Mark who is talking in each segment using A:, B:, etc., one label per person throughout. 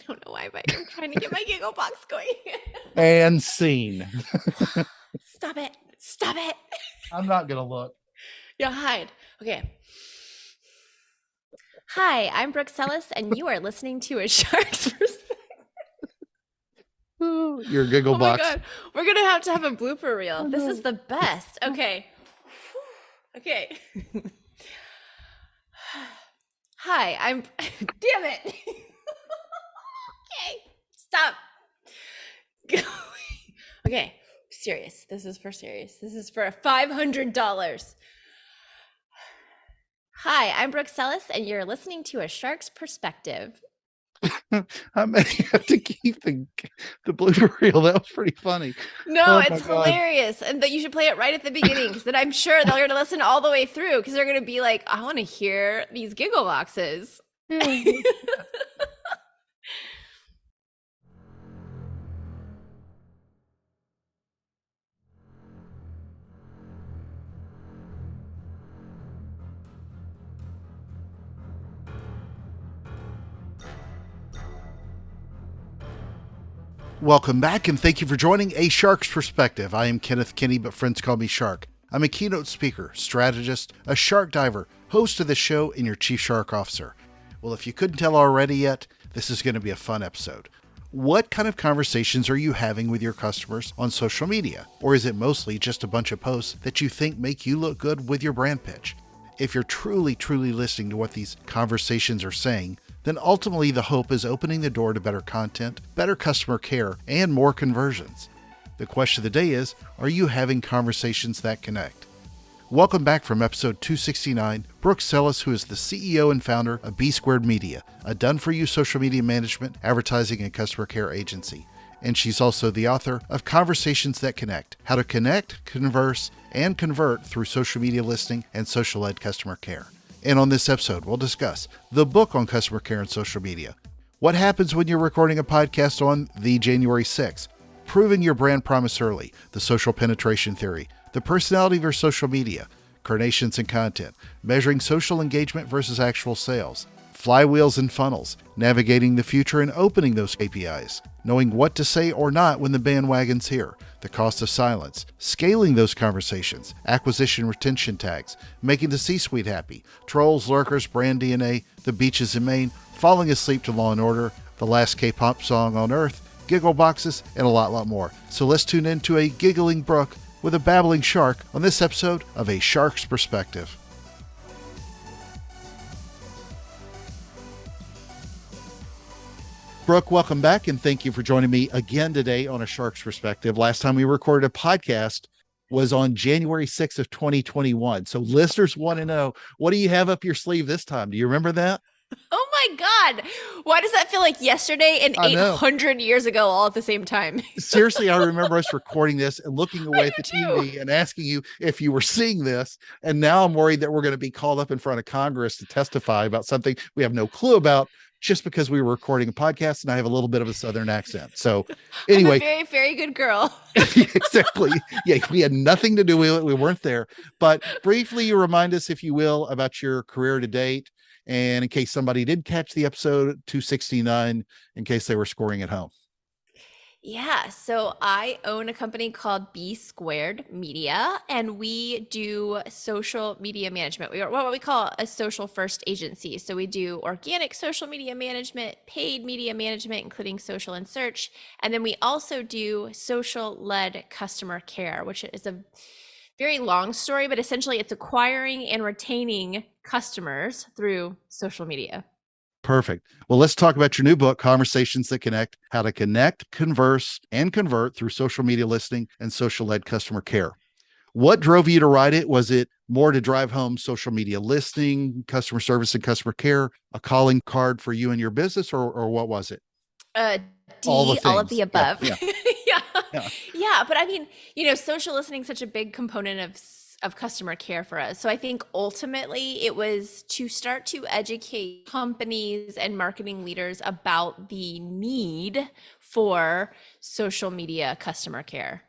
A: don't know why, but I'm trying to get my giggle box going.
B: And scene.
A: Stop it. Stop it.
B: I'm not going to look.
A: Yeah, hide. Okay. Hi, I'm Brooke Sellis, and you are listening to A Shark's Perspective.
B: Your giggle
A: Oh my
B: box.
A: God. We're going to have a blooper reel. This is the best. Okay. Okay. Hi, I'm. Damn it. Okay. Stop. Okay. Serious. This is for serious. This is for $500. Hi, I'm Brooke Sellis, and you're listening to A Shark's Perspective.
B: I may have to keep the blooper reel. That was pretty funny.
A: No,
B: Oh my
A: it's
B: God.
A: hilarious. And that you should play it right at the beginning because then I'm sure they're going to listen all the way through because they're going to be like, I want to hear these giggle boxes.
B: Welcome back, and thank you for joining A Shark's Perspective. I am Kenneth Kinney, but friends call me Shark. I'm a keynote speaker, strategist, a shark diver, host of the show, and your chief shark officer. Well, if you couldn't tell already yet, this is going to be a fun episode. What kind of conversations are you having with your customers on social media? Or is it mostly just a bunch of posts that you think make you look good with your brand pitch? If you're truly listening to what these conversations are saying, then ultimately the hope is opening the door to better content, better customer care, and more conversions. The question of the day is, are you having conversations that connect? Welcome back from episode 269, Brooke Sellis, who is the CEO and founder of B Squared Media, a done-for-you social media management, advertising, and customer care agency. And she's also the author of Conversations That Connect, How to Connect, Converse, and Convert through Social Media Listening and Social-Led Customer Care. And on this episode, we'll discuss the book on customer care and social media, what happens when you're recording a podcast on the January 6th, proving your brand promise early, the social penetration theory, the personality versus social media, carnations and content, measuring social engagement versus actual sales, flywheels and funnels, navigating the future and opening those KPIs, knowing what to say or not when the bandwagon's here, the cost of silence, scaling those conversations, acquisition retention tags, making the C-suite happy, trolls, lurkers, brand DNA, the beaches in Maine, falling asleep to Law & Order, the last K-pop song on Earth, giggle boxes, and a lot more. So let's tune into a giggling Brooke with a babbling shark on this episode of A Shark's Perspective. Brooke, welcome back, and thank you for joining me again today on A Shark's Perspective. Last time we recorded a podcast was on January 6th of 2021. So listeners want to know, what do you have up your sleeve this time? Do you remember that?
A: Oh my God. Why does that feel like yesterday and 800 years ago all at the same time?
B: Seriously, I remember us recording this and looking away at the TV and asking you if you were seeing this. And now I'm worried that we're going to be called up in front of Congress to testify about something we have no clue about, just because we were recording a podcast and I have a little bit of a Southern accent. So anyway,
A: I'm a very, very good girl.
B: Exactly. Yeah, we had nothing to do with it. We weren't there. But briefly, you remind us, if you will, about your career to date. And in case somebody did catch the episode 269, in case they were scoring at home.
A: Yeah, so I own a company called B Squared Media, and we do social media management. We are what we call a social first agency. So we do organic social media management, paid media management, including social and search. And then we also do social-led customer care, which is a very long story, but essentially it's acquiring and retaining customers through social media.
B: Perfect. Well, let's talk about your new book, Conversations That Connect, How to Connect, Converse, and Convert through Social Media Listening and Social-Led Customer Care. What drove you to write it? Was it more to drive home social media listening, customer service, and customer care, a calling card for you and your business, or what was it?
A: All of the above.
B: Yeah.
A: Yeah. But I mean, social listening is such a big component of customer care for us. So I think ultimately it was to start to educate companies and marketing leaders about the need for social media customer care.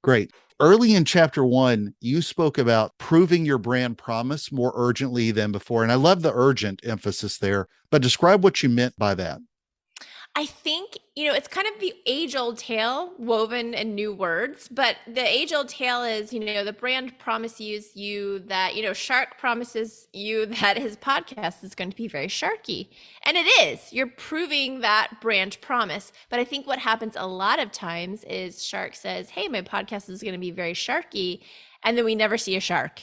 B: Great. Early in chapter 1, you spoke about proving your brand promise more urgently than before. And I love the urgent emphasis there, but describe what you meant by that.
A: I think, it's kind of the age old tale woven in new words, but the age old tale is, the brand promises you that, Shark promises you that his podcast is going to be very sharky. And it is. You're proving that brand promise. But I think what happens a lot of times is Shark says, hey, my podcast is going to be very sharky. And then we never see a shark.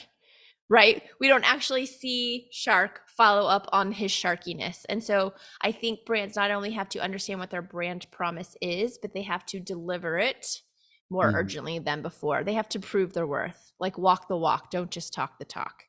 A: Right? We don't actually see Shark follow up on his sharkiness. And so I think brands not only have to understand what their brand promise is, but they have to deliver it more urgently than before. They have to prove their worth, like walk the walk, don't just talk the talk.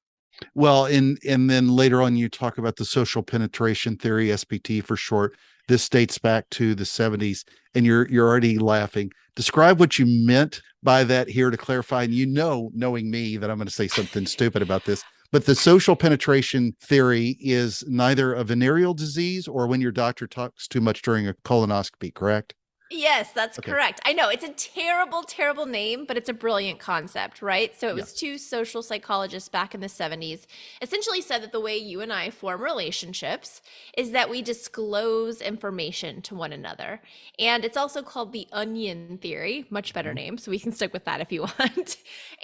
B: Well, and then later on, you talk about the social penetration theory, SPT for short. This dates back to the 70s, and you're already laughing. Describe what you meant by that here to clarify. And knowing me, that I'm going to say something stupid about this, but the social penetration theory is neither a venereal disease or when your doctor talks too much during a colonoscopy, correct?
A: Yes, that's
B: Okay.
A: correct. I know it's a terrible, terrible name, but it's a brilliant concept, right? So it
B: Yeah.
A: was two social psychologists back in the 70s essentially said that the way you and I form relationships is that we disclose information to one another. And it's also called the onion theory, much better name. So we can stick with that if you want.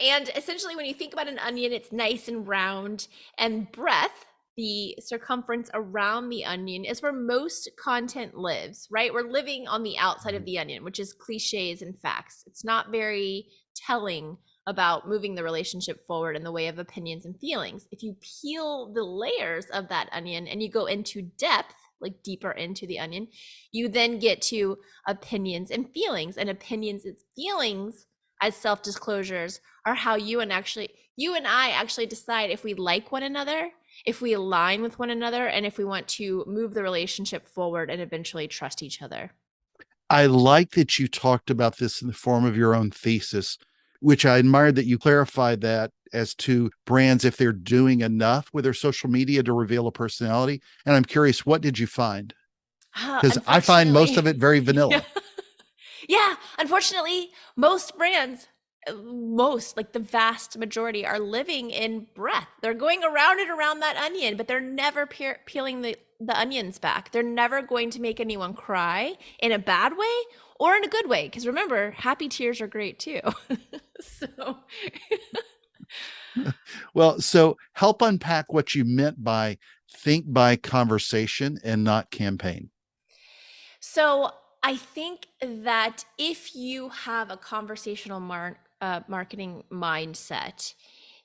A: And essentially, when you think about an onion, it's nice and round, and breadth, the circumference around the onion, is where most content lives, right? We're living on the outside of the onion, which is cliches and facts. It's not very telling about moving the relationship forward in the way of opinions and feelings. If you peel the layers of that onion and you go into depth, like deeper into the onion, you then get to opinions and feelings. And opinions and feelings as self-disclosures are how you and I actually decide if we like one another, if we align with one another, and if we want to move the relationship forward and eventually trust each other.
B: I like that you talked about this in the form of your own thesis, which I admired that you clarified that as to brands, if they're doing enough with their social media to reveal a personality. And I'm curious, what did you find? Because I find most of it very vanilla.
A: Yeah, unfortunately, most brands, like the vast majority, are living in breath. They're going around and around that onion, but they're never peeling the onions back. They're never going to make anyone cry in a bad way or in a good way. Because remember, happy tears are great too. So,
B: Well, so help unpack what you meant by think by conversation and not campaign.
A: so I think that if you have a conversational marketing mindset,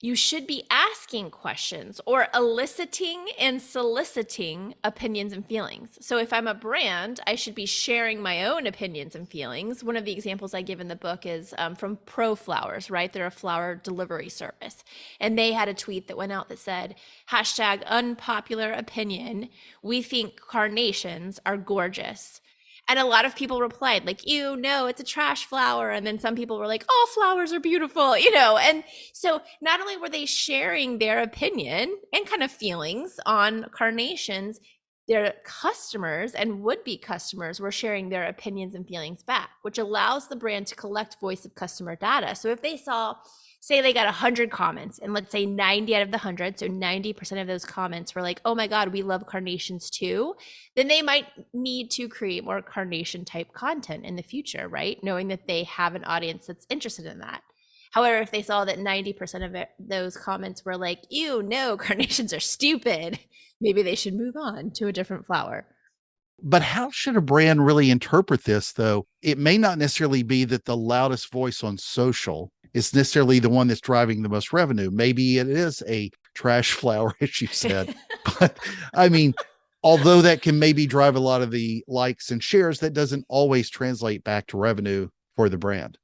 A: you should be asking questions or eliciting and soliciting opinions and feelings. So if I'm a brand, I should be sharing my own opinions and feelings. One of the examples I give in the book is from ProFlowers, right? They're a flower delivery service. And they had a tweet that went out that said, hashtag unpopular opinion, we think carnations are gorgeous. And a lot of people replied like, ew, no, it's a trash flower. And then some people were like, all flowers are beautiful, And so not only were they sharing their opinion and kind of feelings on carnations, their customers and would-be customers were sharing their opinions and feelings back, which allows the brand to collect voice of customer data. So if they say they got 100 comments, and let's say 90 out of the 100, so 90% of those comments were like, oh my God, we love carnations too, then they might need to create more carnation type content in the future, right? Knowing that they have an audience that's interested in that. However, if they saw that 90% of those comments were like, ew, no, carnations are stupid, maybe they should move on to a different flower.
B: But how should a brand really interpret this, though? It may not necessarily be that the loudest voice on social is necessarily the one that's driving the most revenue. Maybe it is a trash flower, as you said. But I mean, although that can maybe drive a lot of the likes and shares, that doesn't always translate back to revenue for the brand.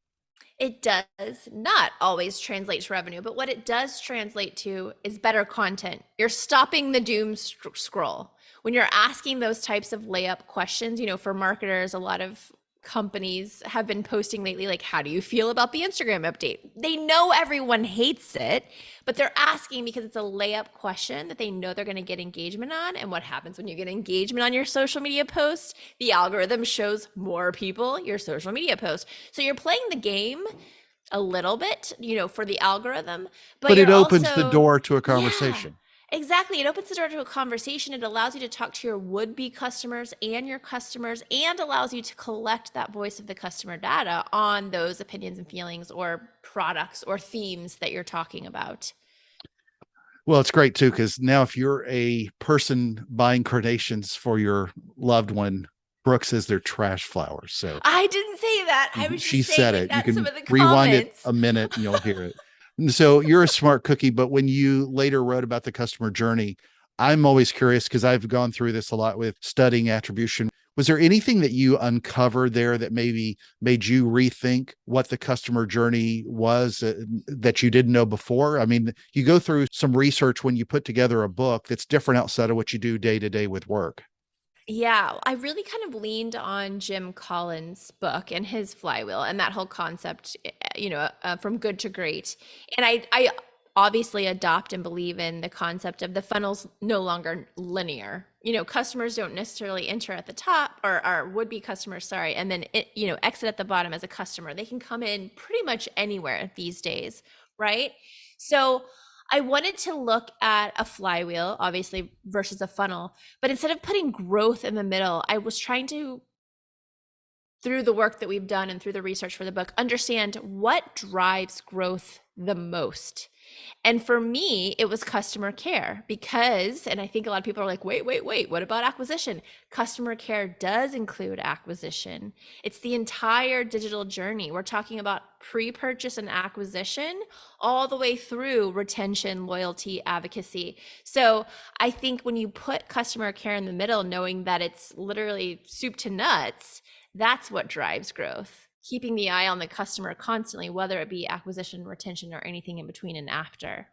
A: It does not always translate to revenue, but what it does translate to is better content. You're stopping the doom scroll. When you're asking those types of layup questions, for marketers, a lot of companies have been posting lately, like, how do you feel about the Instagram update? They know everyone hates it, but they're asking because it's a layup question that they know they're going to get engagement on. And what happens when you get engagement on your social media post? The algorithm shows more people your social media post. So you're playing the game a little bit, for the algorithm,
B: But it
A: you're
B: opens
A: also,
B: the door to a conversation.
A: Yeah. Exactly. It opens the door to a conversation. It allows you to talk to your would-be customers and your customers, and allows you to collect that voice of the customer data on those opinions and feelings or products or themes that you're talking about.
B: Well, it's great too, because now if you're a person buying carnations for your loved one, Brooke says they're trash flowers. So
A: I didn't say that. I was
B: she
A: just
B: said
A: saying
B: it. You
A: that some
B: can
A: of the
B: rewind it
A: comments.
B: a minute and you'll hear it. And so you're a smart cookie, but when you later wrote about the customer journey, I'm always curious because I've gone through this a lot with studying attribution. Was there anything that you uncovered there that maybe made you rethink what the customer journey was that you didn't know before? I mean, you go through some research when you put together a book that's different outside of what you do day to day with work.
A: Yeah, I really kind of leaned on Jim Collins' book and his flywheel and that whole concept, from good to great. And I obviously adopt and believe in the concept of the funnel's no longer linear. Customers don't necessarily enter at the top, or would-be customers, sorry, and then exit at the bottom as a customer. They can come in pretty much anywhere these days, right? So I wanted to look at a flywheel, obviously, versus a funnel, but instead of putting growth in the middle, I was trying to, through the work that we've done and through the research for the book, understand what drives growth the most. And for me, it was customer care because, and I think a lot of people are like, wait, what about acquisition? Customer care does include acquisition. It's the entire digital journey. We're talking about pre-purchase and acquisition all the way through retention, loyalty, advocacy. So I think when you put customer care in the middle, knowing that it's literally soup to nuts, that's what drives growth. Keeping the eye on the customer constantly, whether it be acquisition, retention, or anything in between and after.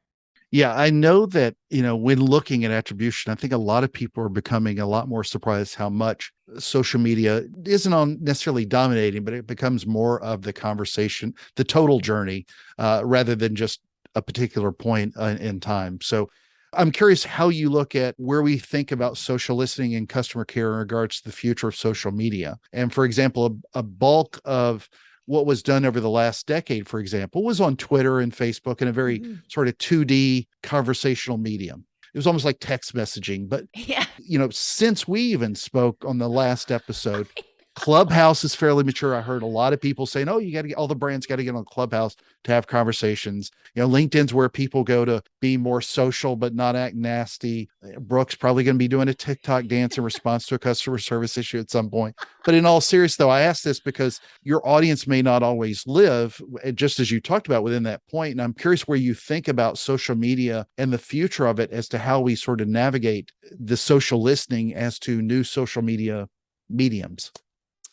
B: Yeah, I know that, when looking at attribution, I think a lot of people are becoming a lot more surprised how much social media isn't on necessarily dominating, but it becomes more of the conversation, the total journey, rather than just a particular point in time. So I'm curious how you look at where we think about social listening and customer care in regards to the future of social media. And for example, a bulk of what was done over the last decade, for example, was on Twitter and Facebook in a very
A: Mhm.
B: sort of 2D conversational medium. It was almost like text messaging. But,
A: Yeah.
B: since we even spoke on the last episode, Clubhouse is fairly mature. I heard a lot of people saying, "Oh, you got to get all the brands got to get on Clubhouse to have conversations." LinkedIn's where people go to be more social but not act nasty. Brooke's probably going to be doing a TikTok dance in response to a customer service issue at some point. But in all seriousness, though, I ask this because your audience may not always live, just as you talked about within that point. And I'm curious where you think about social media and the future of it as to how we sort of navigate the social listening as to new social media mediums.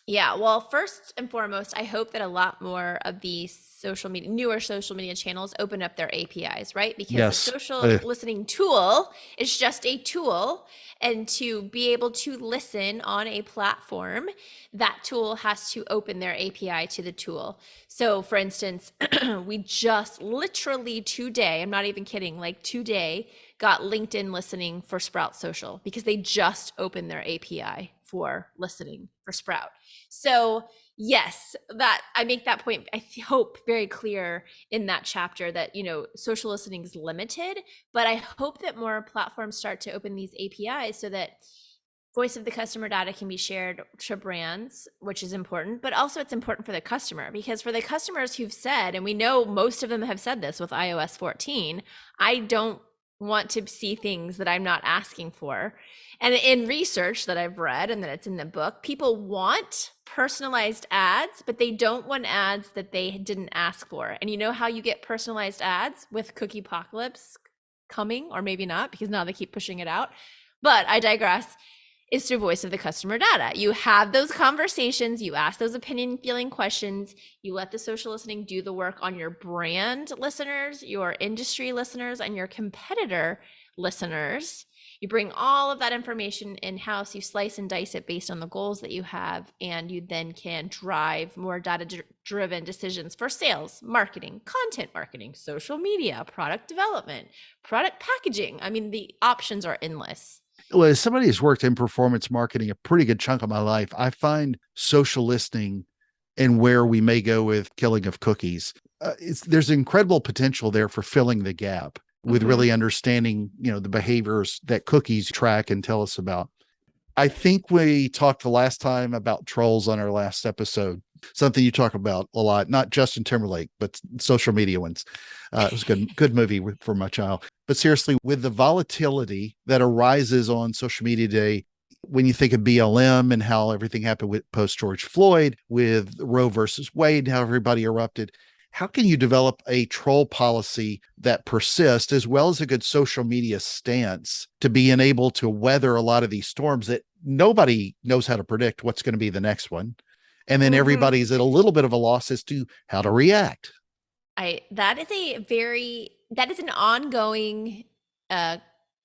A: Yeah, well, first and foremost, I hope that a lot more of these newer social media channels open up their APIs, right? Because a
B: Yes.
A: social listening tool is just a tool. And to be able to listen on a platform, that tool has to open their API to the tool. So, for instance, we just literally today, I'm not even kidding, like today, got LinkedIn listening for Sprout Social because they just opened their API for listening for Sprout. So yes, that I make that point, I hope, very clear in that chapter that, social listening is limited, but I hope that more platforms start to open these APIs so that voice of the customer data can be shared to brands, which is important, but also it's important for the customer, because for the customers who've said, and we know most of them have said this with iOS 14, I don't want to see things that I'm not asking for. And in research that I've read and that it's in the book, people want personalized ads, but they don't want ads that they didn't ask for. And you know how you get personalized ads with Cookie Apocalypse coming, or maybe not, because now they keep pushing it out. But I digress. Is through voice of the customer data. You have those conversations, you ask those opinion feeling questions, you let the social listening do the work on your brand listeners, your industry listeners, and your competitor listeners. You bring all of that information in-house, you slice and dice it based on the goals that you have, and you then can drive more data-driven decisions for sales, marketing, content marketing, social media, product development, product packaging. I mean, the options are endless.
B: Well, as somebody who's worked in performance marketing a pretty good chunk of my life, I find social listening and where we may go with killing of cookies, there's incredible potential there for filling the gap. with really understanding, the behaviors that cookies track and tell us about. I think we talked the last time about trolls on our last episode, something you talk about a lot, not Justin Timberlake, but social media ones. It was a good movie for my child. But seriously, with the volatility that arises on social media today, when you think of BLM and how everything happened with post George Floyd, with Roe versus Wade, how everybody erupted, how can you develop a troll policy that persists as well as a good social media stance to be able to weather a lot of these storms that nobody knows how to predict what's going to be the next one? And then everybody's at a little bit of a loss as to how to react.
A: That is an ongoing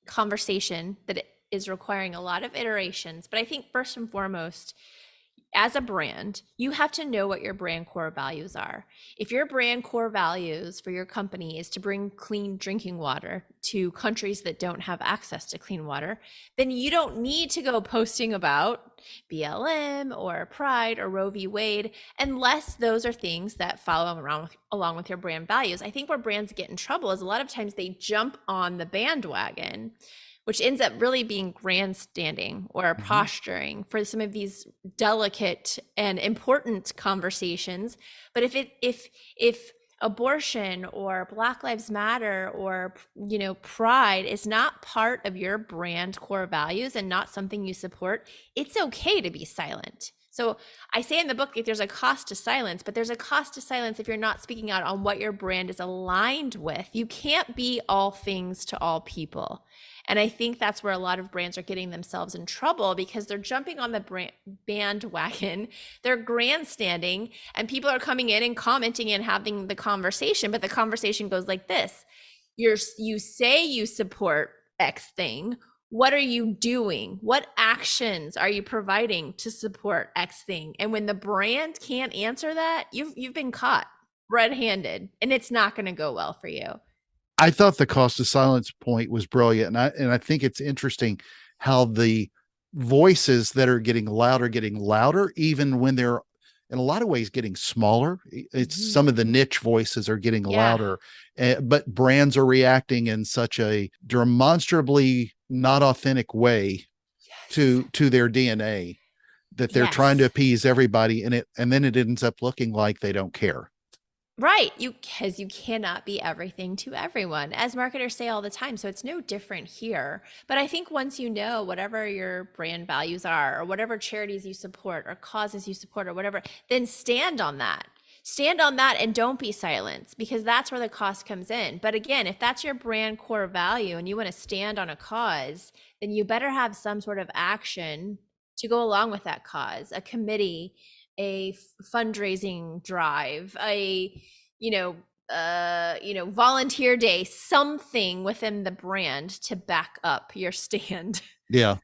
A: conversation that is requiring a lot of iterations. But I think first and foremost, as a brand, you have to know what your brand core values are. If your brand core values for your company is to bring clean drinking water to countries that don't have access to clean water, then you don't need to go posting about BLM or Pride or Roe v. Wade, unless those are things that follow along with your brand values. I think where brands get in trouble is a lot of times they jump on the bandwagon, which ends up really being grandstanding or posturing for some of these delicate and important conversations. But if abortion or Black Lives Matter or pride is not part of your brand core values and not something you support, it's okay to be silent. So I say in the book that there's a cost to silence, but there's a cost to silence if you're not speaking out on what your brand is aligned with. You can't be all things to all people. And I think that's where a lot of brands are getting themselves in trouble, because they're jumping on the bandwagon, they're grandstanding, and people are coming in and commenting and having the conversation. But the conversation goes like this: you say you support X thing. What are you doing? What actions are you providing to support X thing? And when the brand can't answer that, you've been caught red-handed, and it's not going to go well for you.
B: I thought the cost of silence point was brilliant. And I think it's interesting how the voices that are getting louder, even when they're in a lot of ways getting smaller. It's some of the niche voices are getting louder, but brands are reacting in such a demonstrably not authentic way to their DNA that they're trying to appease everybody. And then it ends up looking like they don't care.
A: Right. Because you cannot be everything to everyone, as marketers say all the time. So it's no different here. But I think once you know whatever your brand values are, or whatever charities you support or causes you support or whatever, then stand on that. Stand on that and don't be silenced, because that's where the cost comes in. But again, if that's your brand core value and you want to stand on a cause, then you better have some sort of action to go along with that cause, a committee, a fundraising drive, a volunteer day, something within the brand to back up your stand.
B: Yeah.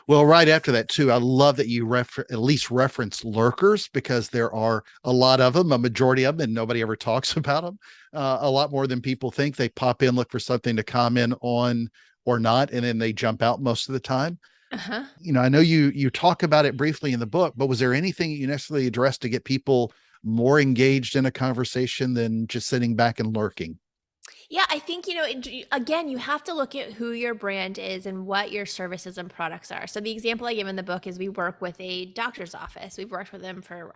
B: Well, right after that too, I love that you at least reference lurkers, because there are a lot of them, a majority of them, and nobody ever talks about them. A lot more than people think. They pop in, look for something to comment on or not, and then they jump out most of the time. I know you talk about it briefly in the book, but was there anything you necessarily addressed to get people more engaged in a conversation than just sitting back and lurking?
A: Yeah, I think, again, you have to look at who your brand is and what your services and products are. So the example I give in the book is we work with a doctor's office. We've worked with them for,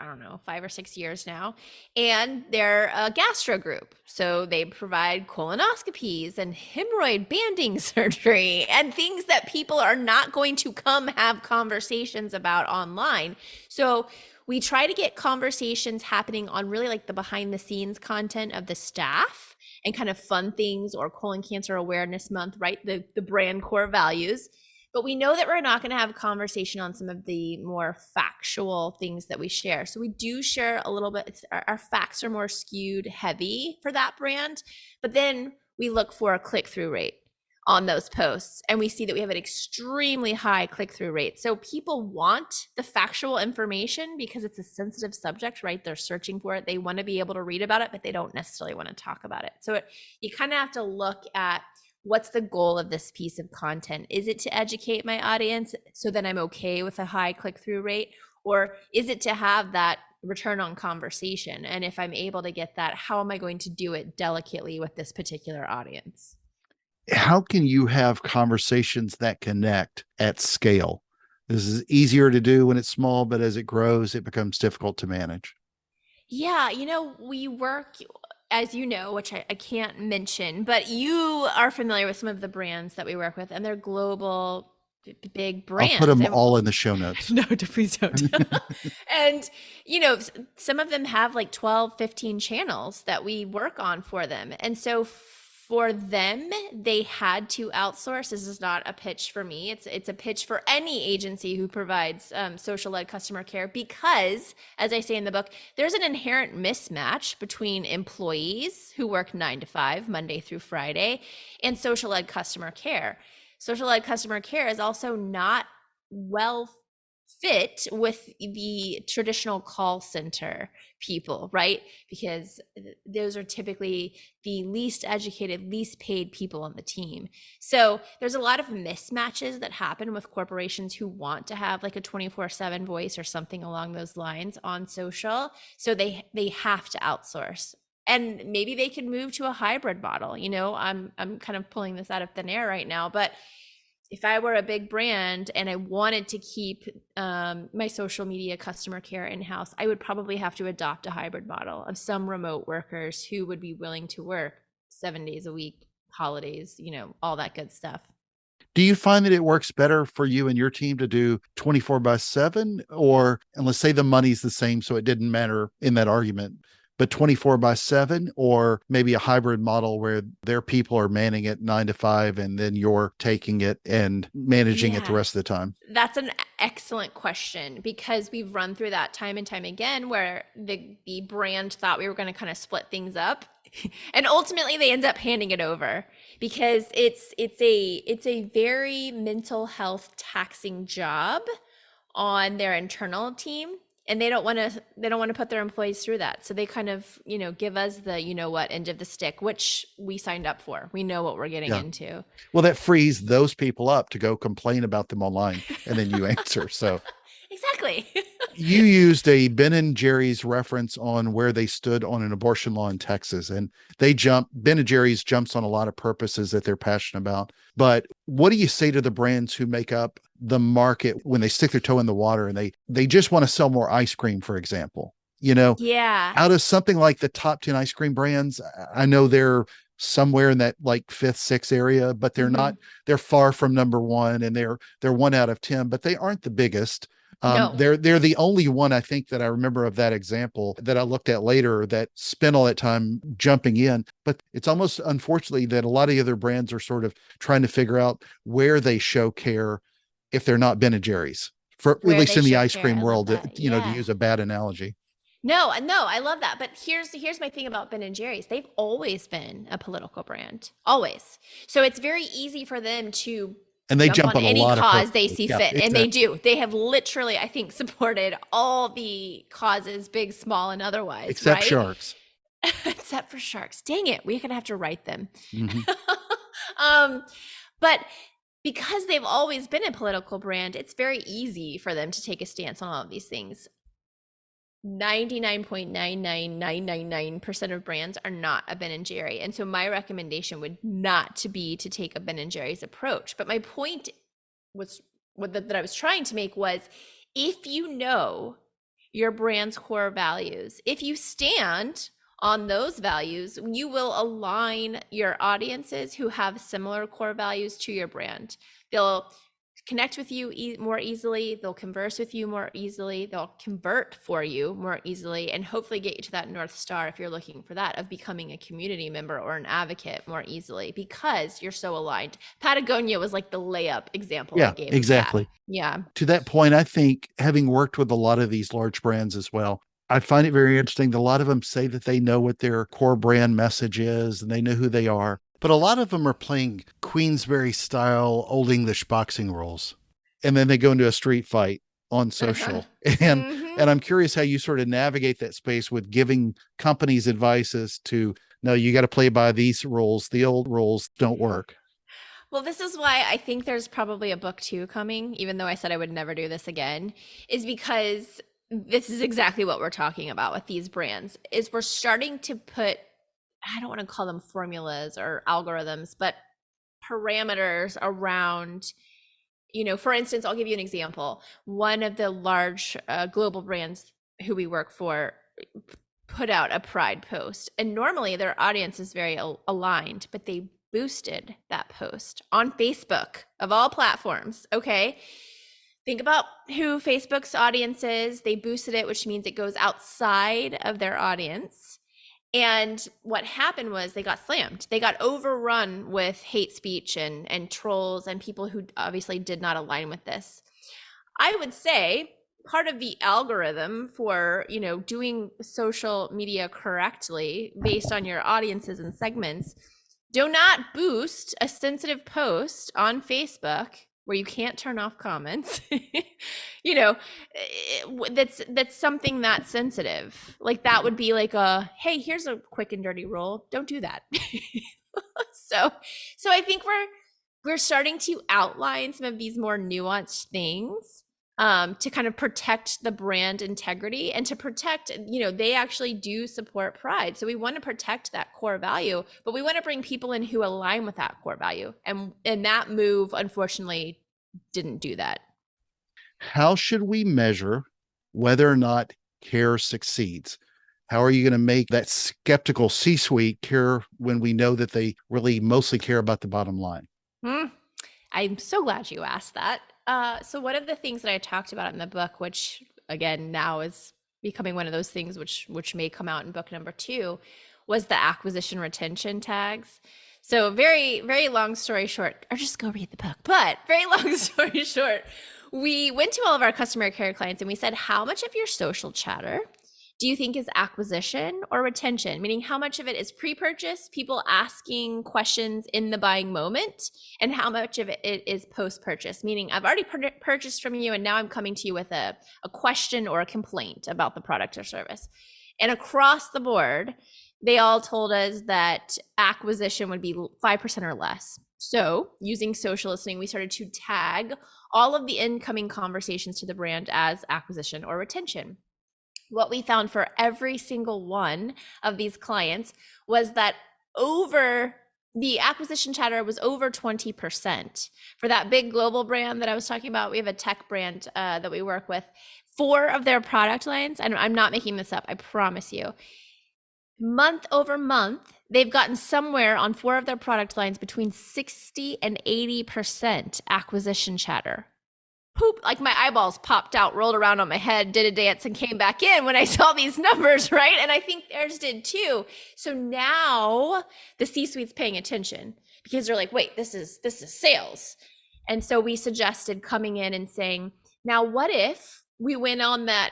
A: 5 or 6 years now, and they're a gastro group. So they provide colonoscopies and hemorrhoid banding surgery and things that people are not going to come have conversations about online. So we try to get conversations happening on really like the behind the scenes content of the staff and kind of fun things, or Colon Cancer Awareness Month, right? The brand core values. But we know that we're not going to have a conversation on some of the more factual things that we share. So we do share a little bit. Our facts are more skewed heavy for that brand, but then we look for a click-through rate on those posts, and we see that we have an extremely high click-through rate. So people want the factual information because it's a sensitive subject, right? They're searching for it. They want to be able to read about it, but they don't necessarily want to talk about it. So you kind of have to look at what's the goal of this piece of content. Is it to educate my audience so that I'm okay with a high click-through rate? Or is it to have that return on conversation? And if I'm able to get that, how am I going to do it delicately with this particular audience?
B: How can you have conversations that connect at scale? This is easier to do when it's small, but as it grows, it becomes difficult to manage.
A: Yeah, we work, as you know, which I can't mention, but you are familiar with some of the brands that we work with, and they're global, big
B: I'll put
A: brands.
B: them
A: And
B: all in the show notes.
A: no, please don't. And, some of them have like 12, 15 channels that we work on for them. And so for them, they had to outsource. This is not a pitch for me. It's a pitch for any agency who provides social-led customer care because, as I say in the book, there's an inherent mismatch between employees who work 9 to 5, Monday through Friday, and social-led customer care. Social-led customer care is also not well fit with the traditional call center people, right? Because those are typically the least educated, least paid people on the team. So there's a lot of mismatches that happen with corporations who want to have like a 24/7 voice or something along those lines on social. So they have to outsource. And maybe they can move to a hybrid model. I'm kind of pulling this out of thin air right now, but if I were a big brand and I wanted to keep my social media customer care in-house, I would probably have to adopt a hybrid model of some remote workers who would be willing to work 7 days a week, holidays, all that good stuff.
B: Do you find that it works better for you and your team to do 24/7, or, and let's say the money's the same, so it didn't matter in that argument, but 24/7, or maybe a hybrid model where their people are manning it 9 to 5 and then you're taking it and managing it the
A: Yeah.
B: rest of the time?
A: That's an excellent question because we've run through that time and time again where the brand thought we were going to kind of split things up and ultimately they end up handing it over because it's a very mental health taxing job on their internal team, and they don't want to put their employees through that, so they kind of give us the what end of the stick, which we signed up for. We know what we're getting
B: Yeah.
A: into.
B: Well, that frees those people up to go complain about them online and then you answer. So
A: Exactly.
B: you used a Ben and Jerry's reference on where they stood on an abortion law in Texas, and Ben and Jerry's jumps on a lot of purposes that they're passionate about. But what do you say to the brands who make up the market when they stick their toe in the water and they just want to sell more ice cream, for example?
A: Yeah.
B: Out of something like the top 10 ice cream brands, I know they're somewhere in that like fifth, sixth area, but
A: Hmm.
B: they're far from number one, and they're 1 out of 10, but they aren't the biggest.
A: No.
B: They're the only one I think that I remember of that example that I looked at later that spent all that time jumping in. But it's almost unfortunately that a lot of the other brands are sort of trying to figure out where they show care if they're not Ben and Jerry's, for at
A: Where
B: least
A: they
B: in the
A: show
B: ice
A: care.
B: cream
A: I love
B: world,
A: that.
B: to
A: Yeah.
B: use a bad analogy.
A: No, no, I love that. But here's my thing about Ben and Jerry's. They've always been a political brand. Always. So it's very easy for them to
B: And they
A: jump
B: jump
A: on
B: on a
A: any
B: lot of
A: cause they
B: purposes.
A: see
B: Yeah,
A: fit. And they
B: exactly.
A: do. They have literally, I think, supported all the causes, big, small, and otherwise,
B: Except
A: right?
B: sharks.
A: Except for sharks. Dang it. We're gonna have to write them.
B: Hmm.
A: um, but because they've always been a political brand, it's very easy for them to take a stance on all of these things. 99.99999% of brands are not a Ben and Jerry. And so my recommendation would not to be to take a Ben and Jerry's approach. But my point was that I was trying to make was if you know your brand's core values, if you stand on those values, you will align your audiences who have similar core values to your brand. They'll connect with you more easily, they'll converse with you more easily, they'll convert for you more easily, and hopefully get you to that North Star, if you're looking for that, of becoming a community member or an advocate more easily because you're so aligned. Patagonia was like the layup example I
B: Yeah,
A: gave of that.
B: exactly.
A: Yeah.
B: To that point, I think having worked with a lot of these large brands as well, I find it very interesting that a lot of them say that they know what their core brand message is and they know who they are. But a lot of them are playing Queensberry style Old English boxing rules. And then they go into a street fight on
A: Uh-huh.
B: social. And
A: Mm-hmm.
B: and I'm curious how you sort of navigate that space with giving companies advice as to, no, you got to play by these rules. The old rules don't work.
A: Well, this is why I think there's probably a book two coming, even though I said I would never do this again, is because this is exactly what we're talking about with these brands, is we're starting to put, I don't want to call them formulas or algorithms, but parameters around, for instance, I'll give you an example. One of the large global brands who we work for put out a pride post, and normally their audience is very aligned, but they boosted that post on Facebook of all platforms. Okay. Think about who Facebook's audience is. They boosted it, which means it goes outside of their audience. And what happened was they got slammed. They got overrun with hate speech and trolls and people who obviously did not align with this. I would say part of the algorithm for, doing social media correctly based on your audiences and segments, do not boost a sensitive post on Facebook where you can't turn off comments, that's something that's sensitive. Like that would be like hey, here's a quick and dirty rule. Don't do that. So I think we're starting to outline some of these more nuanced things to kind of protect the brand integrity and to protect, they actually do support pride. So we want to protect that core value, but we want to bring people in who align with that core value. And that move, unfortunately, didn't do that.
B: How should we measure whether or not care succeeds? How are you going to make that skeptical C-suite care when we know that they really mostly care about the bottom line?
A: I'm so glad you asked that. So one of the things that I talked about in the book, which again now is becoming one of those things which may come out in book number 2, was the acquisition retention tags. So very, very long story short, or just go read the book, but very long story short, we went to all of our customer care clients and we said, how much of your social chatter do you think is acquisition or retention? Meaning how much of it is pre-purchase, people asking questions in the buying moment, and how much of it is post-purchase? Meaning I've already purchased from you and now I'm coming to you with a question or a complaint about the product or service. And across the board, they all told us that acquisition would be 5% or less. So using social listening, we started to tag all of the incoming conversations to the brand as acquisition or retention. What we found for every single one of these clients was that the acquisition chatter was over 20%. For that big global brand that I was talking about, we have a tech brand that we work with. 4 of their product lines, and I'm not making this up, I promise you, month over month, they've gotten somewhere on 4 of their product lines between 60 and 80% acquisition chatter. Poop, like my eyeballs popped out, rolled around on my head, did a dance, and came back in when I saw these numbers, right? And I think theirs did too. So now the C-suite's paying attention because they're like, wait, this is sales. And so we suggested coming in and saying, now what if we went on that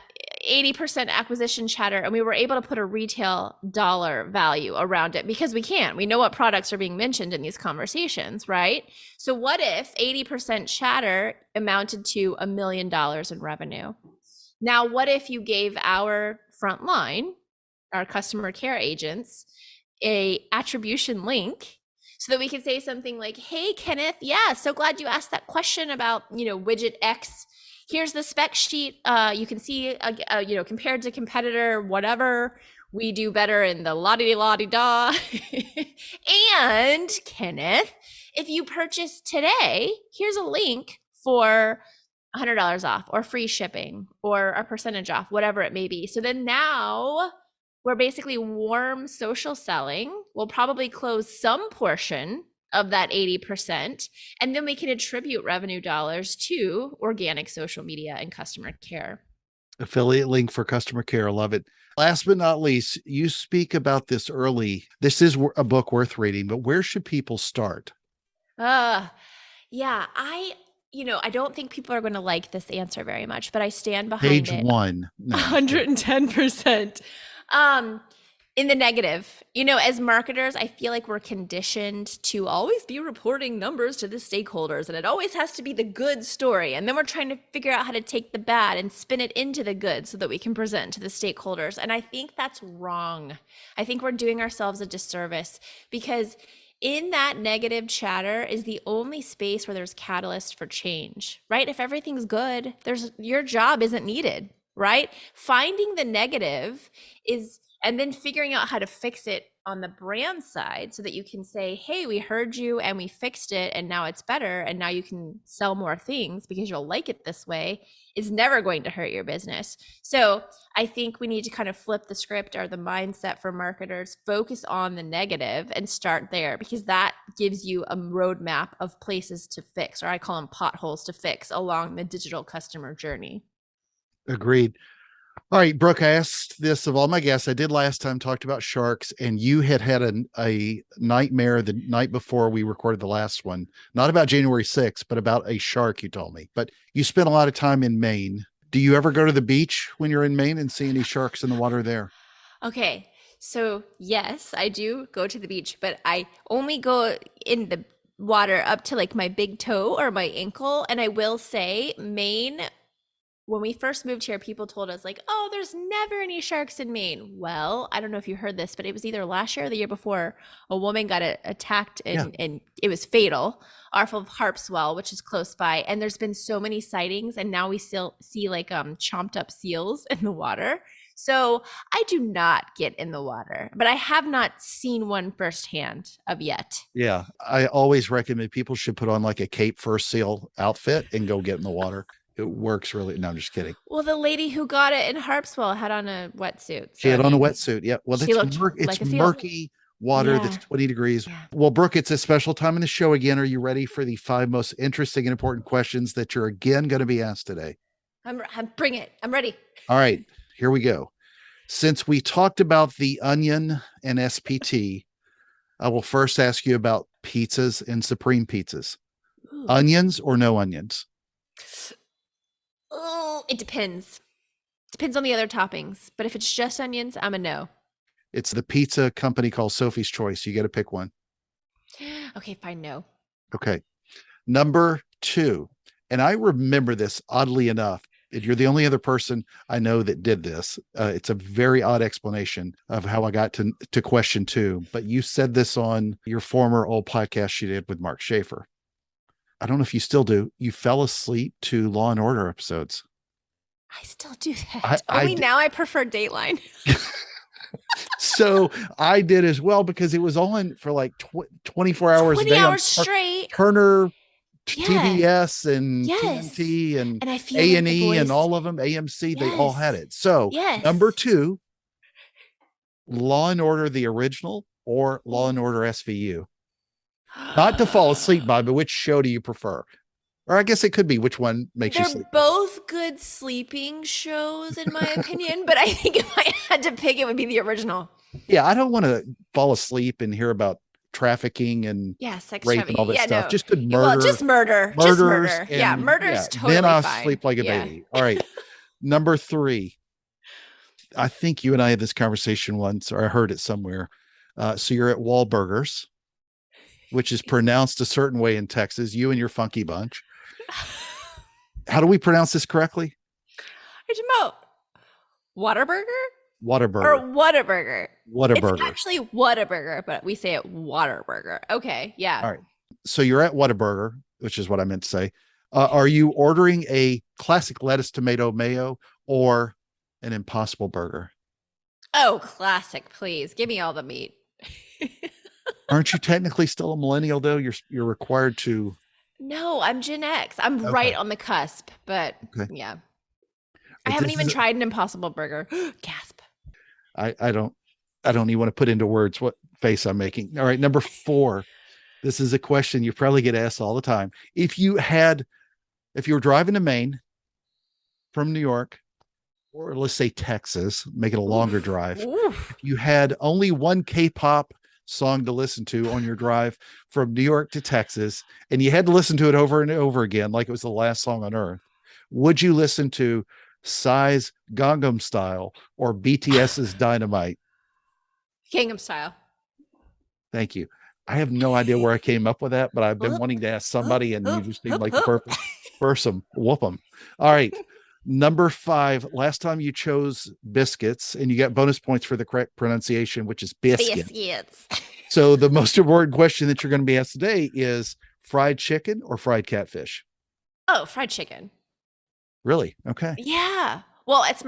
A: 80% acquisition chatter and we were able to put a retail dollar value around it, because we know what products are being mentioned in these conversations, right? So what if 80% chatter amounted to $1 million in revenue? Now, what if you gave our front line, our customer care agents, a attribution link so that we could say something like, hey, Kenneth, yeah, so glad you asked that question about, widget X. Here's the spec sheet. You can see, compared to competitor, whatever, we do better in the la-di-la-di-da. And Kenneth, if you purchase today, here's a link for $100 off or free shipping or a percentage off, whatever it may be. So then now we're basically warm social selling. We'll probably close some portion of that 80%, and then we can attribute revenue dollars to organic social media and customer care.
B: Affiliate link for customer care. Love it. Last but not least, you speak about this early. This is a book worth reading, but where should people start?
A: Yeah, I don't think people are going to like this answer very much, but I stand behind
B: Page
A: it.
B: 1. No.
A: 110%. In the negative, as marketers, I feel like we're conditioned to always be reporting numbers to the stakeholders, and it always has to be the good story. And then we're trying to figure out how to take the bad and spin it into the good so that we can present to the stakeholders. And I think that's wrong. I think we're doing ourselves a disservice, because in that negative chatter is the only space where there's catalyst for change, right? If everything's good, your job isn't needed, right? Finding the negative and then figuring out how to fix it on the brand side so that you can say, hey, we heard you and we fixed it and now it's better and now you can sell more things because you'll like it this way, is never going to hurt your business. So I think we need to kind of flip the script or the mindset for marketers, focus on the negative and start there, because that gives you a roadmap of places to fix, or I call them potholes to fix along the digital customer journey.
B: Agreed. All right, Brooke, I asked this of all my guests. I did last time, talked about sharks, and you had a nightmare the night before we recorded the last one, not about January 6th, but about a shark, you told me. But you spent a lot of time in Maine. Do you ever go to the beach when you're in Maine and see any sharks in the water there?
A: Okay. So, yes, I do go to the beach, but I only go in the water up to like my big toe or my ankle. And I will say, Maine, when we first moved here, people told us, like, oh, there's never any sharks in Maine. Well, I don't know if you heard this, but it was either last year or the year before, a woman got attacked and it was fatal off of Harpswell, which is close by. And there's been so many sightings, and now we still see like chomped up seals in the water. So I do not get in the water, but I have not seen one firsthand of yet.
B: Yeah, I always recommend people should put on like a Cape First Seal outfit and go get in the water. It works really. No, I'm just kidding.
A: Well, the lady who got it in Harpswell had on a wetsuit.
B: She had on a wetsuit. Yeah. Well,
A: she looked
B: it's
A: like a seal.
B: murky water that's 20 degrees.
A: Yeah.
B: Well, Brooke, it's a special time in the show again. Are you ready for the 5 most interesting and important questions that you're again going to be asked today?
A: Bring it. I'm ready.
B: All right, here we go. Since we talked about the Onion and SPT, I will first ask you about pizzas and Supreme pizzas.
A: Ooh.
B: Onions or no onions?
A: Oh, it depends. Depends on the other toppings. But if it's just onions, I'm a no.
B: It's the pizza company called Sophie's Choice. You got to pick one.
A: Okay, fine, no.
B: Okay. Number 2. And I remember this oddly enough. You're the only other person I know that did this. It's a very odd explanation of how I got to question 2. But you said this on your former old podcast you did with Mark Schaefer. I don't know if you still do. You fell asleep to Law and Order episodes.
A: I still do that. Now I prefer Dateline.
B: So I did as well, because it was on for like 24 hours
A: 20
B: a day.
A: Hours straight.
B: Turner,
A: Yeah.
B: TBS and
A: Yes.
B: TNT and
A: I feel
B: A&E
A: like
B: and all of them, AMC, they all
A: Yes.
B: had it. So
A: Yes.
B: number 2, Law and Order, the original, or Law and Order SVU? Not to fall asleep by, but which show do you prefer? Or I guess it could be which one makes you
A: They're
B: sleep.
A: both good sleeping shows, in my opinion, but I think if I had to pick, it would be the original.
B: Yeah, I don't want to fall asleep and hear about trafficking and
A: Sex
B: rape
A: trafficking.
B: and all that stuff.
A: No.
B: Just good murder.
A: Well, just murder. Just murder. Yeah, murder's totally
B: then I'll
A: fine.
B: sleep like a baby. All right. Number 3. I think you and I had this conversation once, or I heard it somewhere. So you're at Wahlburgers, which is pronounced a certain way in Texas, you and your funky bunch. How do we pronounce this correctly?
A: Are you talking about Whataburger?
B: Whataburger.
A: Or Whataburger?
B: Whataburger.
A: It's actually Whataburger, but we say it Waterburger. Okay, yeah.
B: All right. So you're at Whataburger, which is what I meant to say. Are you ordering a classic lettuce, tomato, mayo, or an Impossible Burger?
A: Oh, classic, please. Give me all the meat.
B: Aren't you technically still a millennial though? You're required to.
A: No, I'm Gen X. I'm right on the cusp, but yeah. I haven't even tried an Impossible Burger. Gasp.
B: I don't even want to put into words what face I'm making. All right. Number 4. This is a question you probably get asked all the time. If you were driving to Maine from New York, or let's say Texas, make it a longer drive. If you had only one K-pop song to listen to on your drive from New York to Texas, and you had to listen to it over and over again, like it was the last song on earth, would you listen to Psy's Gangnam Style or BTS's Dynamite?
A: Gangnam Style.
B: Thank you. I have no idea where I came up with that, but I've been wanting to ask somebody, and you just seem like the perfect person. Whoop them. All right. Number 5. Last time you chose biscuits, and you got bonus points for the correct pronunciation, which is biscuit.
A: Biscuits.
B: So the most important question that you're going to be asked today is fried chicken or fried catfish?
A: Oh, fried chicken.
B: Really? Okay.
A: Yeah. Well, it's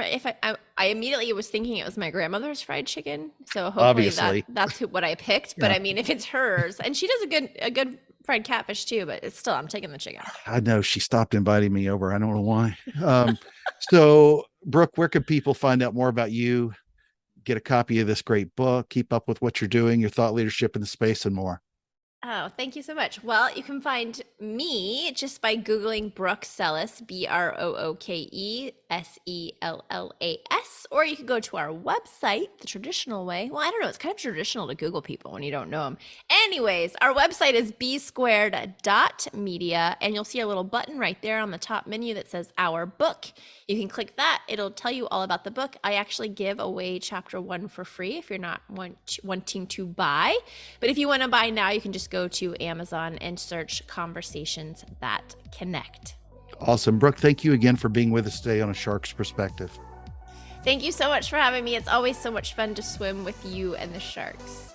A: I immediately was thinking it was my grandmother's fried chicken. So hopefully
B: Obviously.
A: that's what I picked. But
B: Yeah.
A: I mean, if it's hers, and she does a good fried catfish too, but it's still, I'm taking the chicken.
B: I know she stopped inviting me over. I don't know why. So Brooke, where can people find out more about you, get a copy of this great book, keep up with what you're doing, your thought leadership in the space, and more?
A: Oh, thank you so much. Well, you can find me just by Googling Brooke Sellas, BrookeSellas, or you can go to our website, the traditional way. Well, I don't know. It's kind of traditional to Google people when you don't know them. Anyways, our website is bsquared.media, and you'll see a little button right there on the top menu that says Our Book. You can click that. It'll tell you all about the book. I actually give away chapter 1 for free if you're not wanting to buy. But if you want to buy now, you can just go to Amazon and search Conversations That Connect.
B: Awesome. Brooke, thank you again for being with us today on A Shark's Perspective.
A: Thank you so much for having me. It's always so much fun to swim with you and the sharks.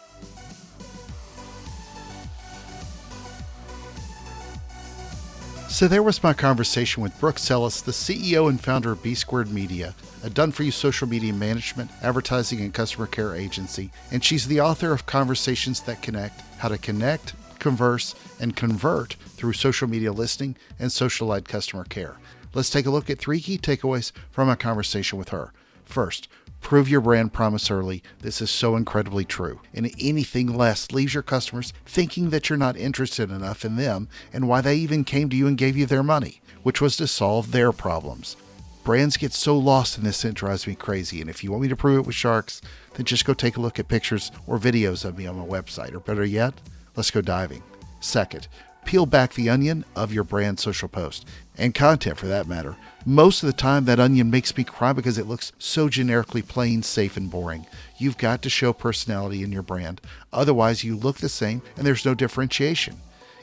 B: So there was my conversation with Brooke Sellas, the CEO and founder of B Squared Media, a done-for-you social media management, advertising, and customer care agency. And she's the author of Conversations That Connect, How to Connect, Converse, and Convert through Social Media Listening and Social-Led Customer Care. Let's take a look at 3 key takeaways from my conversation with her. First, prove your brand promise early. This is so incredibly true. And anything less leaves your customers thinking that you're not interested enough in them and why they even came to you and gave you their money, which was to solve their problems. Brands get so lost in this, it drives me crazy. And if you want me to prove it with sharks, then just go take a look at pictures or videos of me on my website. Or better yet, let's go diving. Second, peel back the onion of your brand social post and content for that matter. Most of the time that onion makes me cry because it looks so generically plain, safe, and boring. You've got to show personality in your brand. Otherwise you look the same and there's no differentiation.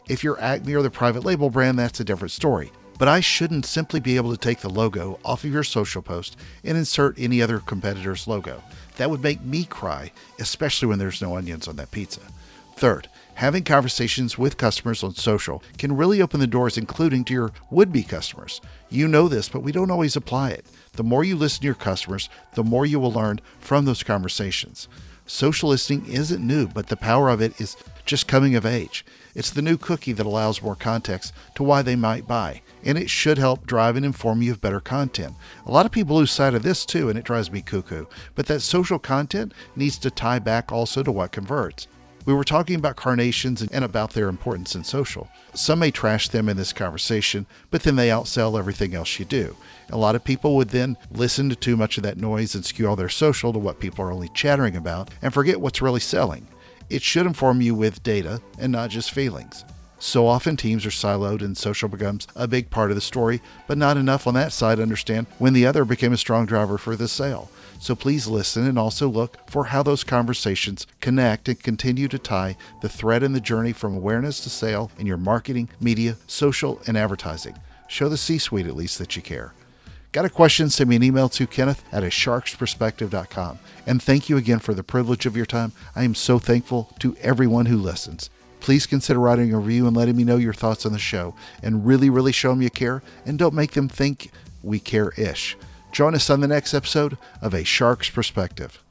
B: If you're Acme or the private label brand, that's a different story. But I shouldn't simply be able to take the logo off of your social post and insert any other competitor's logo. That would make me cry, especially when there's no onions on that pizza. Third, having conversations with customers on social can really open the doors, including to your would-be customers. You know this, but we don't always apply it. The more you listen to your customers, the more you will learn from those conversations. Social listening isn't new, but the power of it is just coming of age. It's the new cookie that allows more context to why they might buy, and it should help drive and inform you of better content. A lot of people lose sight of this too, and it drives me cuckoo, but that social content needs to tie back also to what converts. We were talking about carnations and about their importance in social. Some may trash them in this conversation, but then they outsell everything else you do. A lot of people would then listen to too much of that noise and skew all their social to what people are only chattering about and forget what's really selling. It should inform you with data and not just feelings. So often teams are siloed and social becomes a big part of the story, but not enough on that side to understand when the other became a strong driver for the sale. So please listen and also look for how those conversations connect and continue to tie the thread in the journey from awareness to sale in your marketing, media, social, and advertising. Show the C-suite at least that you care. Got a question? Send me an email to kenneth@asharksperspective.com. And thank you again for the privilege of your time. I am so thankful to everyone who listens. Please consider writing a review and letting me know your thoughts on the show. And really show them you care. And don't make them think we care-ish. Join us on the next episode of A Shark's Perspective.